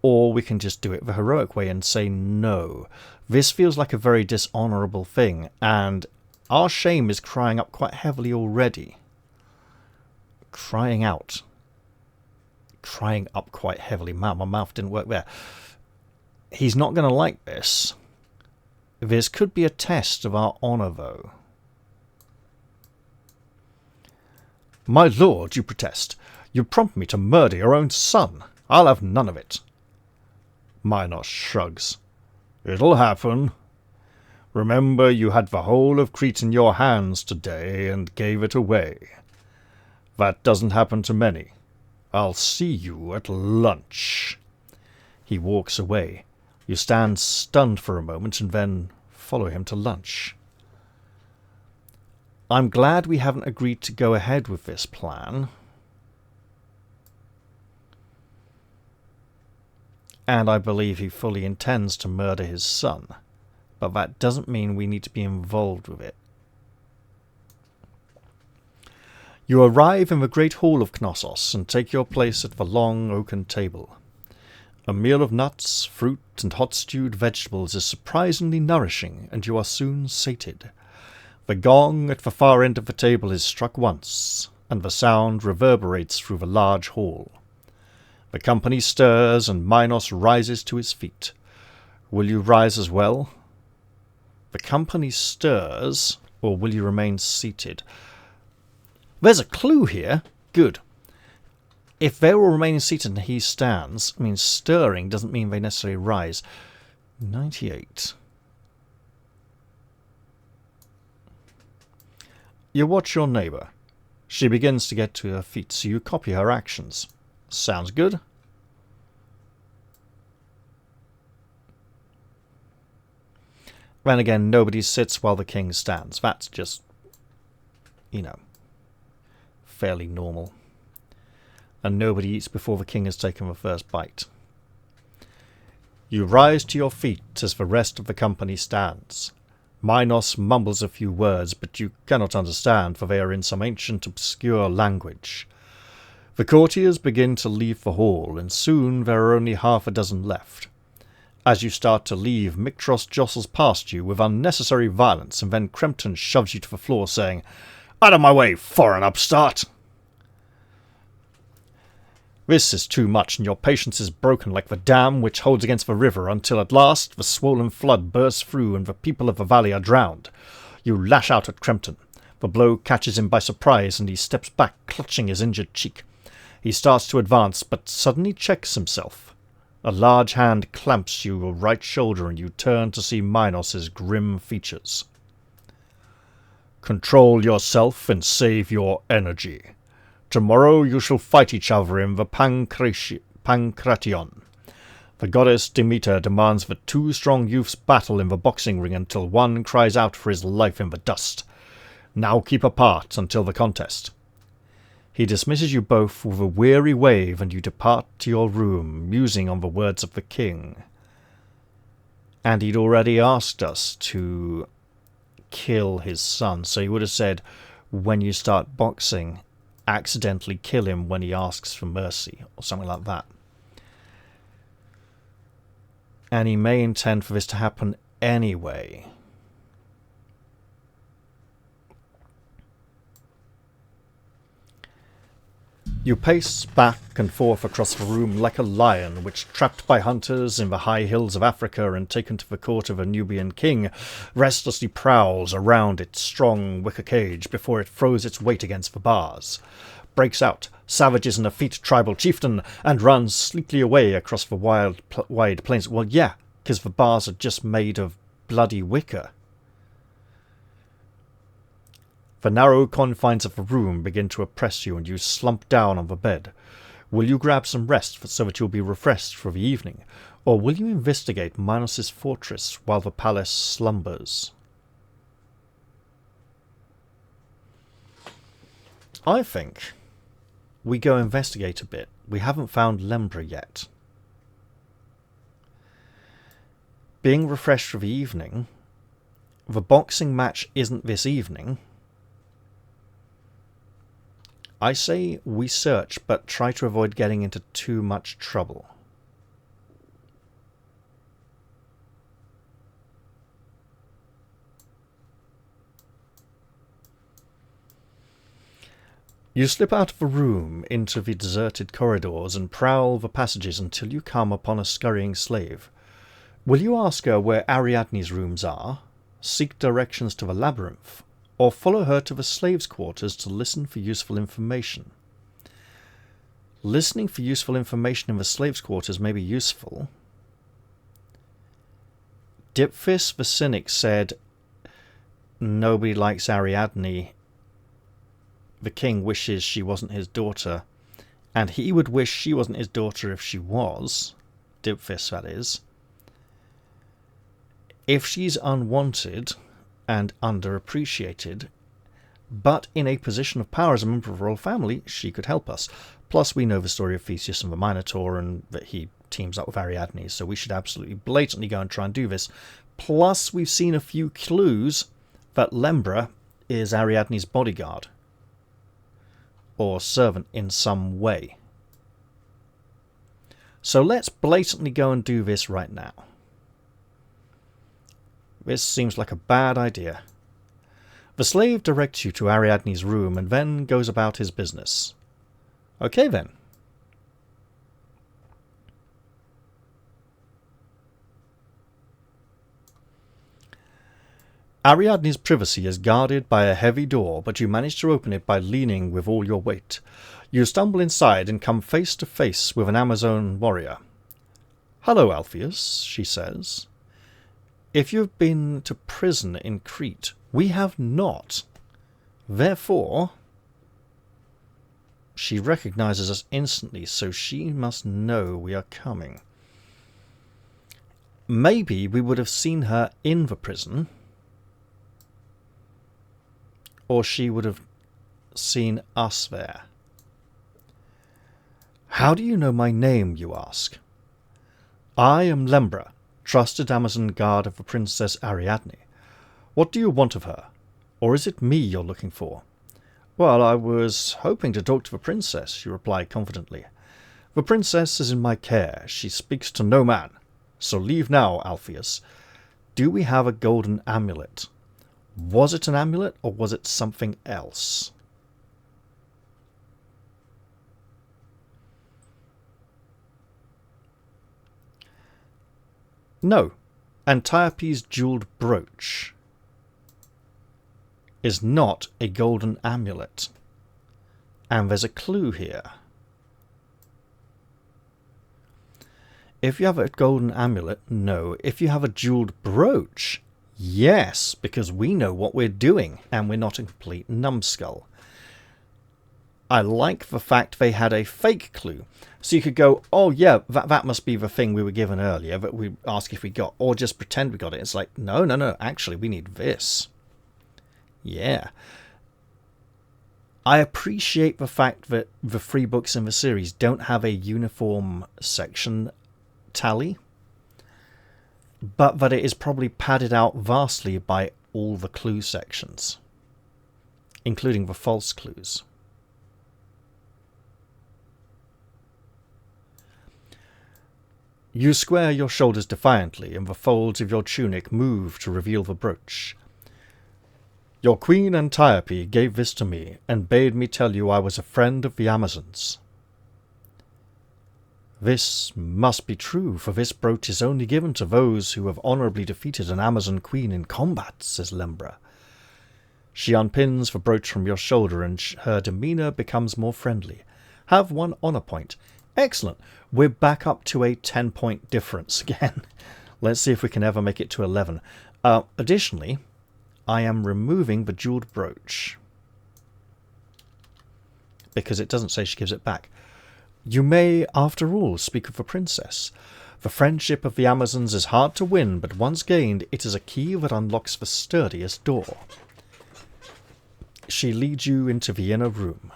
Or we can just do it the heroic way and say no. This feels like a very dishonourable thing, and our shame is crying up quite heavily already. Crying out. Crying up quite heavily. Man, my mouth didn't work there. He's not going to like this. This could be a test of our honour, though. My lord, you protest. You prompt me to murder your own son. I'll have none of it. Minos shrugs. It'll happen. Remember, you had the whole of Crete in your hands today and gave it away. That doesn't happen to many. I'll see you at lunch. He walks away. You stand stunned for a moment and then follow him to lunch. I'm glad we haven't agreed to go ahead with this plan. And I believe he fully intends to murder his son. But that doesn't mean we need to be involved with it. You arrive in the great hall of Knossos and take your place at the long oaken table. A meal of nuts, fruit, and hot stewed vegetables is surprisingly nourishing, and you are soon sated. The gong at the far end of the table is struck once, and the sound reverberates through the large hall. The company stirs, and Minos rises to his feet. Will you rise as well? The company stirs, or will you remain seated? There's a clue here. Good. If they're all remaining seated and he stands, I mean, stirring doesn't mean they necessarily rise. 98. You watch your neighbour. She begins to get to her feet, so you copy her actions. Sounds good? Then again, nobody sits while the king stands. That's just, fairly normal. And nobody eats before the king has taken the first bite. You rise to your feet as the rest of the company stands. Minos mumbles a few words, but you cannot understand, for they are in some ancient, obscure language. The courtiers begin to leave the hall, and soon there are only half a dozen left. As you start to leave, Mictros jostles past you with unnecessary violence, and then Cretan shoves you to the floor, saying, "Out of my way, foreign upstart!" This is too much, and your patience is broken like the dam which holds against the river, until at last the swollen flood bursts through and the people of the valley are drowned. You lash out at Cretan. The blow catches him by surprise, and he steps back, clutching his injured cheek. He starts to advance, but suddenly checks himself. A large hand clamps your right shoulder, and you turn to see Minos' grim features. "Control yourself and save your energy. Tomorrow you shall fight each other in the Pancration. The goddess Demeter demands that two strong youths battle in the boxing ring until one cries out for his life in the dust. Now keep apart until the contest." He dismisses you both with a weary wave, and you depart to your room, musing on the words of the king. And he'd already asked us to kill his son, so he would have said, when you start boxing, accidentally kill him when he asks for mercy, or something like that. And he may intend for this to happen anyway. You pace back and forth across the room like a lion which, trapped by hunters in the high hills of Africa and taken to the court of a Nubian king, restlessly prowls around its strong wicker cage before it throws its weight against the bars, breaks out, savages an effete tribal chieftain, and runs sleekly away across the wide plains. Well, yeah, because the bars are just made of bloody wicker. The narrow confines of the room begin to oppress you, and you slump down on the bed. Will you grab some rest so that you'll be refreshed for the evening, or will you investigate Minos' fortress while the palace slumbers? I think we go investigate a bit. We haven't found Lembra yet. Being refreshed for the evening, the boxing match isn't this evening. I say we search, but try to avoid getting into too much trouble. You slip out of the room into the deserted corridors and prowl the passages until you come upon a scurrying slave. Will you ask her where Ariadne's rooms are, seek directions to the labyrinth, or follow her to the slaves' quarters to listen for useful information? Listening for useful information in the slaves' quarters may be useful. Dipphis the cynic said, "Nobody likes Ariadne. The king wishes she wasn't his daughter, and he would wish she wasn't his daughter if she was." Dipphis, that is. If she's unwanted and underappreciated, but in a position of power as a member of the royal family, she could help us. Plus, we know the story of Theseus and the Minotaur, and that he teams up with Ariadne, so we should absolutely blatantly go and try and do this. Plus, we've seen a few clues that Lembra is Ariadne's bodyguard, or servant in some way. So let's blatantly go and do this right now. This seems like a bad idea. The slave directs you to Ariadne's room and then goes about his business. Okay then. Ariadne's privacy is guarded by a heavy door, but you manage to open it by leaning with all your weight. You stumble inside and come face to face with an Amazon warrior. "Hello, Altheus," she says. "If you've been to prison in Crete, we have not. Therefore..." She recognizes us instantly, so she must know we are coming. Maybe we would have seen her in the prison, or she would have seen us there. "How do you know my name?" you ask. "I am Lembra, trusted Amazon guard of the Princess Ariadne. What do you want of her? Or is it me you're looking for?" "Well, I was hoping to talk to the princess," you reply confidently. "The princess is in my care. She speaks to no man. So leave now, Altheus. Do we have a golden amulet? Was it an amulet, or was it something else?" No. Antiope's jeweled brooch is not a golden amulet. And there's a clue here. If you have a golden amulet, no. If you have a jeweled brooch, yes, because we know what we're doing, and we're not a complete numbskull. I like the fact they had a fake clue. So you could go, oh yeah, that must be the thing we were given earlier that we ask if we got, or just pretend we got it. It's like, no, actually we need this. Yeah. I appreciate the fact that the 3 books in the series don't have a uniform section tally, but that it is probably padded out vastly by all the clue sections, including the false clues. You square your shoulders defiantly, and the folds of your tunic move to reveal the brooch. "Your queen Antiope gave this to me, and bade me tell you I was a friend of the Amazons." "This must be true, for this brooch is only given to those who have honourably defeated an Amazon queen in combat," says Lembra. She unpins the brooch from your shoulder, and her demeanour becomes more friendly. "Have 1 honour point." Excellent. We're back up to a 10-point difference again. Let's see if we can ever make it to 11. Additionally, I am removing the jeweled brooch, because it doesn't say she gives it back. "You may, after all, speak of the princess. The friendship of the Amazons is hard to win, but once gained, it is a key that unlocks the sturdiest door." She leads you into the inner room.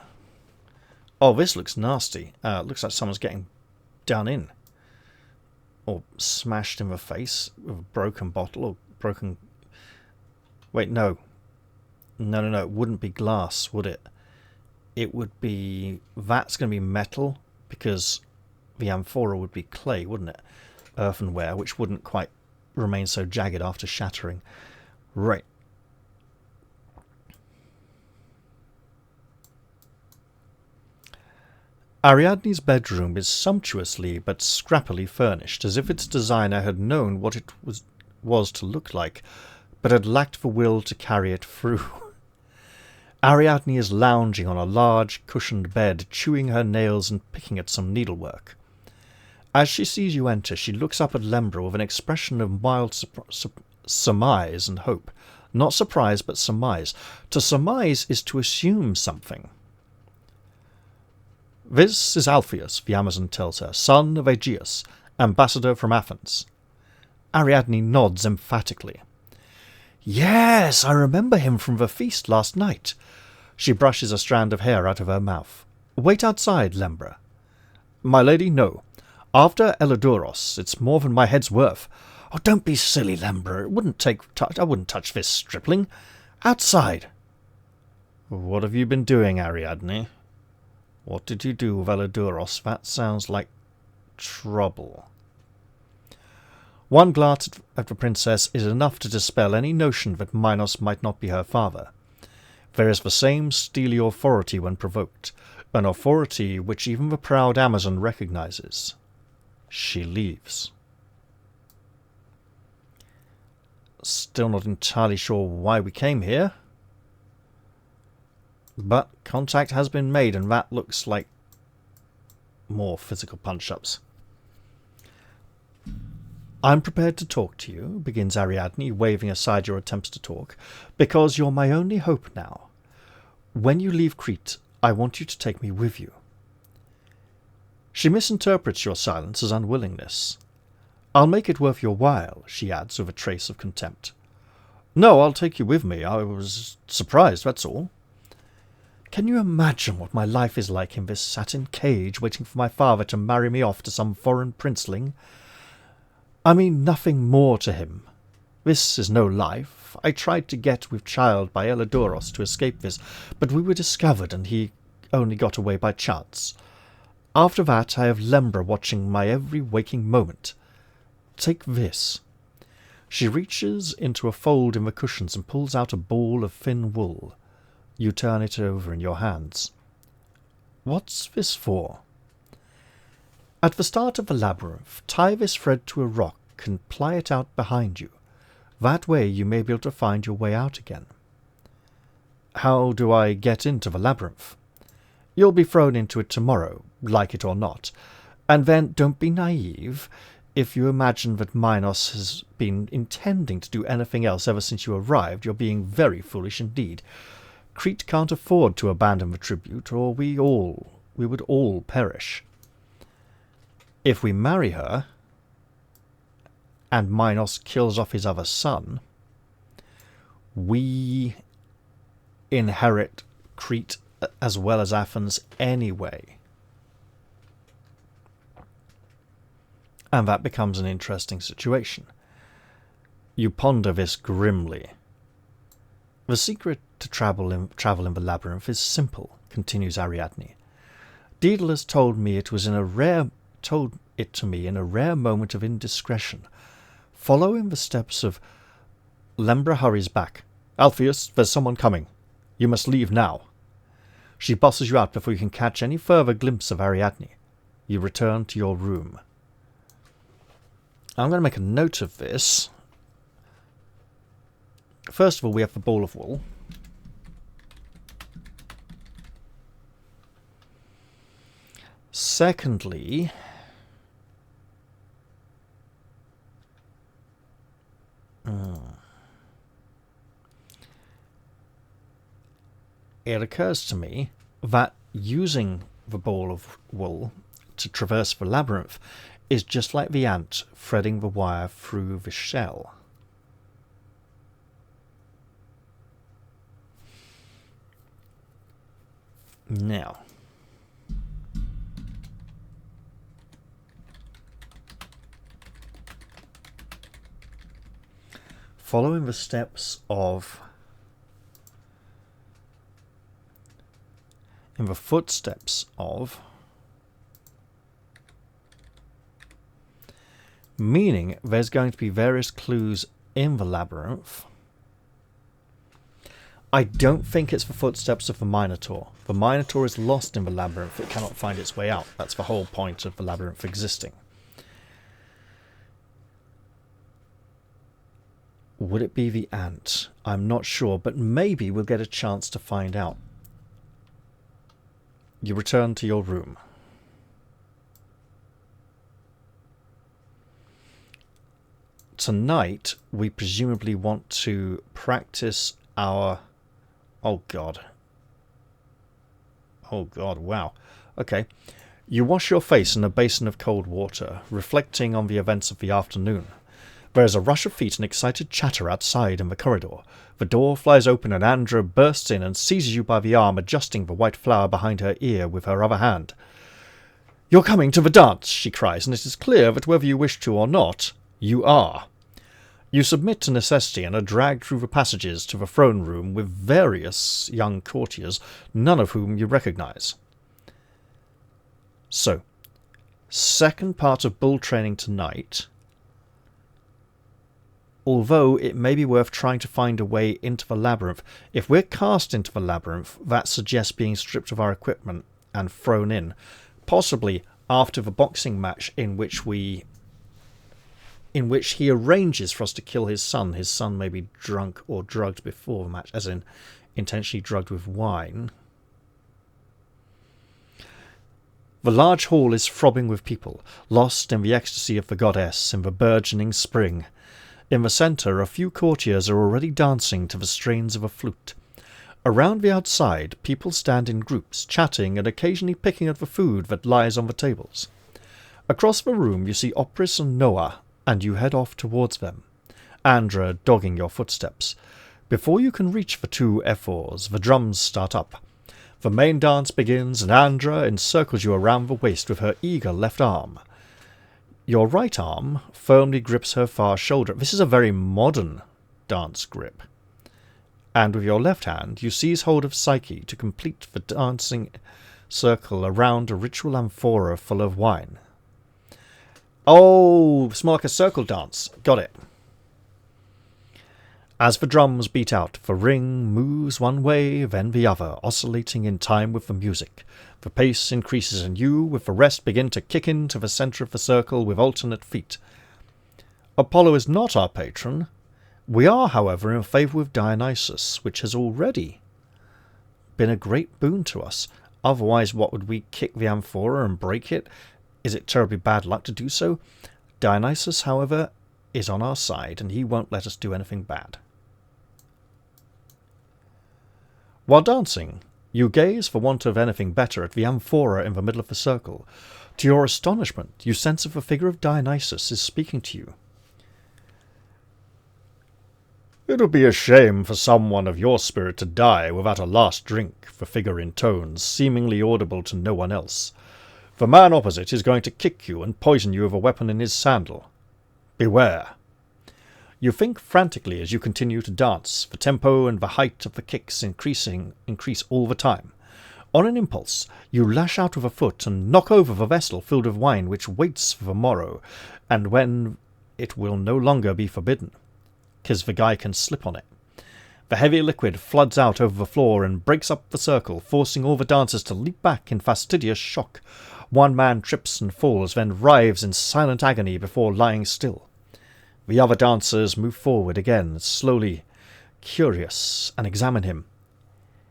Oh, this looks nasty. Looks like someone's getting done in. Or smashed in the face with a broken bottle or broken... Wait, no. No. It wouldn't be glass, would it? It would be... That's going to be metal, because the amphora would be clay, wouldn't it? Earthenware, which wouldn't quite remain so jagged after shattering. Right. Ariadne's bedroom is sumptuously but scrappily furnished, as if its designer had known what it was to look like, but had lacked the will to carry it through. Ariadne is lounging on a large, cushioned bed, chewing her nails and picking at some needlework. As she sees you enter, she looks up at Lembra with an expression of mild surmise and hope. Not surprise, but surmise. To surmise is to assume something. "This is Altheus," the Amazon tells her, "son of Aegeus, ambassador from Athens." Ariadne nods emphatically. "Yes, I remember him from the feast last night." She brushes a strand of hair out of her mouth. "Wait outside, Lembra." "My lady, no. After Eleudoros, it's more than my head's worth." "Oh, don't be silly, Lembra. I wouldn't touch this stripling. Outside." "What have you been doing, Ariadne? What did you do with Eleudoros? That sounds like trouble. One glance at the princess is enough to dispel any notion that Minos might not be her father. There is the same steely authority when provoked, an authority which even the proud Amazon recognizes. She leaves. Still not entirely sure why we came here, but contact has been made, and that looks like more physical punch-ups. I'm prepared to talk to you, begins Ariadne, waving aside your attempts to talk, because you're my only hope now. When you leave Crete, I want you to take me with you. She misinterprets your silence as unwillingness. I'll make it worth your while, she adds with a trace of contempt. No, I'll take you with me. I was surprised, that's all. Can you imagine what my life is like in this satin cage, waiting for my father to marry me off to some foreign princeling? I mean nothing more to him. This is no life. I tried to get with child by Eladoros to escape this, but we were discovered and he only got away by chance. After that I have Lembra watching my every waking moment. Take this. She reaches into a fold in the cushions and pulls out a ball of thin wool. You turn it over in your hands. What's this for? At the start of the labyrinth, tie this thread to a rock and ply it out behind you. That way you may be able to find your way out again. How do I get into the labyrinth? You'll be thrown into it tomorrow, like it or not. And then don't be naive. If you imagine that Minos has been intending to do anything else ever since you arrived, you're being very foolish indeed. Crete can't afford to abandon the tribute, or we would all perish. If we marry her, and Minos kills off his other son, we inherit Crete as well as Athens anyway. And that becomes an interesting situation. You ponder this grimly. The secret to travel in the labyrinth is simple, continues Ariadne. Daedalus told it to me in a rare moment of indiscretion. Follow in the steps of... Lembra hurries back. Altheus, there's someone coming. You must leave now. She bosses you out before you can catch any further glimpse of Ariadne. You return to your room. I'm going to make a note of this. First of all, we have the ball of wool. Secondly, it occurs to me that using the ball of wool to traverse the labyrinth is just like the ant threading the wire through the shell. Now, following the steps of... in the footsteps of... meaning there's going to be various clues in the labyrinth. I don't think it's the footsteps of the Minotaur. The Minotaur is lost in the labyrinth. It cannot find its way out. That's the whole point of the labyrinth existing. Would it be the ant? I'm not sure, but maybe we'll get a chance to find out. You return to your room. Tonight, we presumably want to practice our... Oh god, wow. Okay. You wash your face in a basin of cold water, reflecting on the events of the afternoon. There is a rush of feet and excited chatter outside in the corridor. The door flies open and Andra bursts in and seizes you by the arm, adjusting the white flower behind her ear with her other hand. "You're coming to the dance," she cries, and it is clear that whether you wish to or not, you are. You submit to necessity and are dragged through the passages to the throne room with various young courtiers, none of whom you recognize. So, second part of bull training tonight. Although it may be worth trying to find a way into the labyrinth. If we're cast into the labyrinth, that suggests being stripped of our equipment and thrown in. Possibly after the boxing match in which he arranges for us to kill his son. His son may be drunk or drugged before the match, as in intentionally drugged with wine. The large hall is throbbing with people, lost in the ecstasy of the goddess, in the burgeoning spring. In the centre, a few courtiers are already dancing to the strains of a flute. Around the outside, people stand in groups, chatting and occasionally picking at the food that lies on the tables. Across the room you see Opris and Noah, and you head off towards them, Andra dogging your footsteps. Before you can reach the two ephors, the drums start up. The main dance begins, and Andra encircles you around the waist with her eager left arm. Your right arm firmly grips her far shoulder. This is a very modern dance grip. And with your left hand, you seize hold of Psyche to complete the dancing circle around a ritual amphora full of wine. Oh, it's more like a circle dance. Got it. As the drums beat out, the ring moves one way, then the other, oscillating in time with the music. The pace increases, and you, with the rest, begin to kick into the centre of the circle with alternate feet. Apollo is not our patron. We are, however, in favour with Dionysus, which has already been a great boon to us. Otherwise, what would we kick the amphora and break it? Is it terribly bad luck to do so? Dionysus, however, is on our side, and he won't let us do anything bad. While dancing, you gaze, for want of anything better, at the amphora in the middle of the circle. To your astonishment, you sense that the figure of Dionysus is speaking to you. "It would be a shame for someone of your spirit to die without a last drink," the figure intones, seemingly audible to no one else. "The man opposite is going to kick you and poison you with a weapon in his sandal. Beware." You think frantically as you continue to dance. The tempo and the height of the kicks increase all the time. On an impulse, you lash out with a foot and knock over the vessel filled with wine which waits for the morrow, and when it will no longer be forbidden, 'cause the guy can slip on it. The heavy liquid floods out over the floor and breaks up the circle, forcing all the dancers to leap back in fastidious shock. One man trips and falls, then writhes in silent agony before lying still. The other dancers move forward again, slowly, curious, and examine him.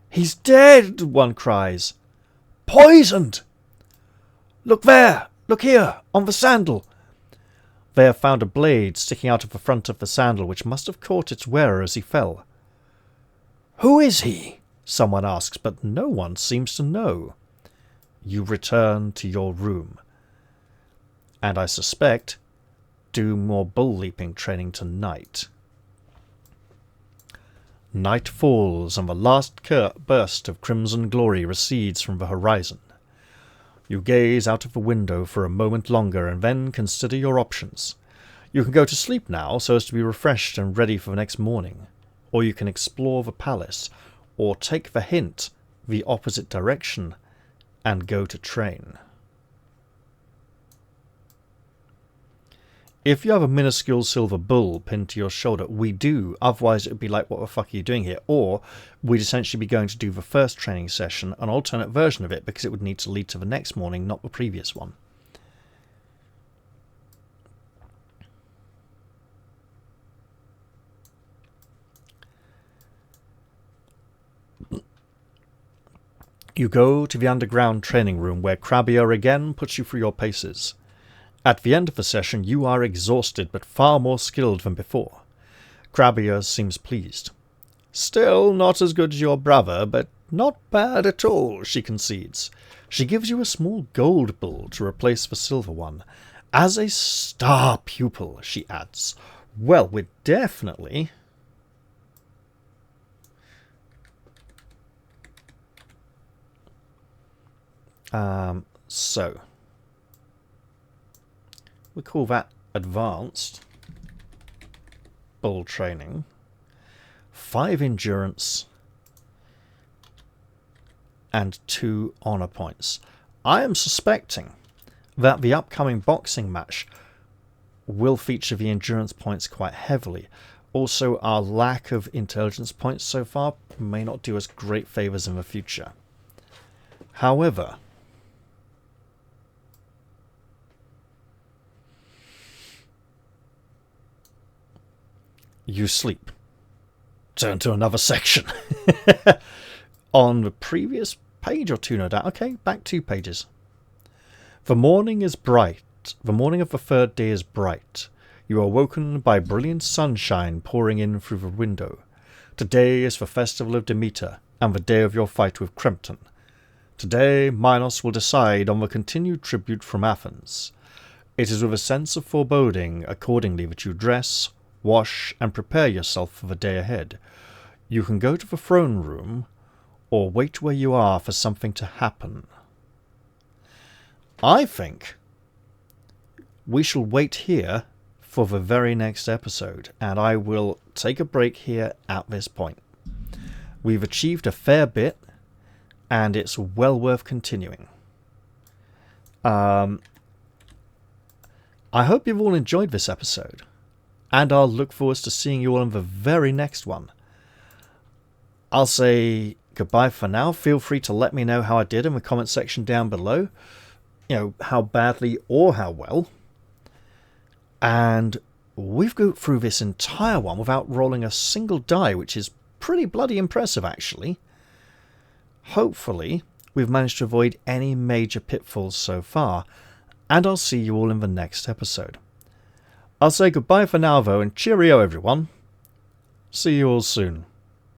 "He's dead!" one cries. "Poisoned! Look there! Look here! On the sandal!" They have found a blade sticking out of the front of the sandal, which must have caught its wearer as he fell. "Who is he?" someone asks, but no one seems to know. You return to your room. And I suspect do more bull leaping training tonight. Night falls, and the last burst of crimson glory recedes from the horizon. You gaze out of the window for a moment longer, and then consider your options. You can go to sleep now, so as to be refreshed and ready for the next morning. Or you can explore the palace, or take the hint, the opposite direction, and go to train. If you have a minuscule silver bull pinned to your shoulder, we do. Otherwise, it would be like, what the fuck are you doing here? Or we'd essentially be going to do the first training session, an alternate version of it, because it would need to lead to the next morning, not the previous one. You go to the underground training room, where Crabia again puts you through your paces. At the end of the session, you are exhausted, but far more skilled than before. Crabia seems pleased. "Still not as good as your brother, but not bad at all," she concedes. She gives you a small gold bull to replace the silver one. "As a star pupil," she adds. "Well, we're definitely..." So we call that advanced bull training. 5 endurance and 2 honor points. I am suspecting that the upcoming boxing match will feature the endurance points quite heavily. Also, our lack of intelligence points so far may not do us great favours in the future. However, you sleep. Turn to another section. On the previous page or two, no doubt. Okay, back 2 pages. The morning is bright. The morning of the 3rd day is bright. You are woken by brilliant sunshine pouring in through the window. Today is the festival of Demeter and the day of your fight with Cretan. Today, Minos will decide on the continued tribute from Athens. It is with a sense of foreboding, accordingly, that you dress, wash, and prepare yourself for the day ahead. You can go to the throne room, or wait where you are for something to happen. I think we shall wait here for the very next episode, and I will take a break here at this point. We've achieved a fair bit, and it's well worth continuing. I hope you've all enjoyed this episode, and I'll look forward to seeing you all in the very next one. I'll say goodbye for now. Feel free to let me know how I did in the comment section down below. You know, how badly or how well. And we've got through this entire one without rolling a single die, which is pretty bloody impressive, actually. Hopefully, we've managed to avoid any major pitfalls so far, and I'll see you all in the next episode. I'll say goodbye for now, though, and cheerio, everyone. See you all soon.